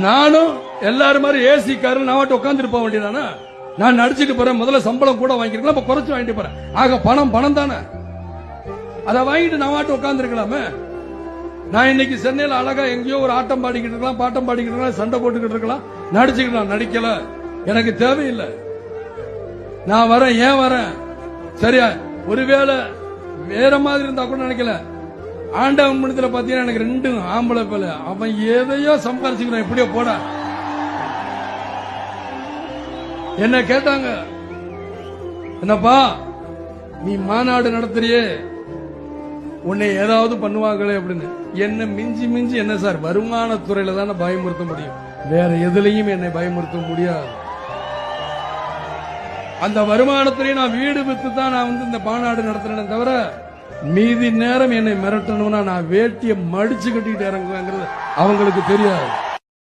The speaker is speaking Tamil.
நானும் எல்லாரும் மாதிரி ஏசி காரில் நான் உட்காந்துட்டு போக வேண்டியதானே. நான் நடிச்சுட்டு போறேன், முதல்ல சம்பளம் கூட வாங்கிருக்கலாம், இப்ப குறைச்சு வாங்கிட்டு போறேன். ஆக பணம் தானே, அதை வாங்கிட்டு நான் உட்கார்ந்து இருக்கலாமே. நான் இன்னைக்கு சென்னையில் அழகா எங்கேயோ ஒரு ஆட்டம் பாடிக்கிட்டு இருக்கலாம், பாட்டம் பாடிக்கிட்டு இருக்கலாம், சண்டை போட்டுக்கிட்டு இருக்கலாம், நடிச்சுக்கலாம். நடிக்கல, எனக்கு தேவையில்லை. நான் வரேன், ஏன் வரேன்? சரியா, ஒருவேளை வேற மாதிரி இருந்தா கூட நினைக்கல. ஆண்டவன் மனத்துல பாத்தீங்கன்னா எனக்கு 2 ஆம்பளை பேல, அவன் எதையோ சம்பாரிச்சுக்கிறான், எப்படியோ போட. என்ன கேட்டாங்க, என்னப்பா நீ மாநாடு நடத்துறியே, உன்னை ஏதாவது பண்ணுவாங்களே அப்படின்னு. என்ன மிஞ்சி என்ன சார், வருமானத்துறையில தானே பயமுறுத்த முடியும், வேற எதுலையும் என்னை பயமுறுத்த முடியாது. அந்த வருமானத்திலேயே நான் வீடு வித்து தான் நான் இந்த மாநாடு நடத்துறேன் தவிர, மீதி நேரம் என்னை மிரட்டணும்னா நான் வேட்டியை மடிச்சு கட்டிட்டு இறங்குவேங்கிறது அவங்களுக்கு தெரியாது.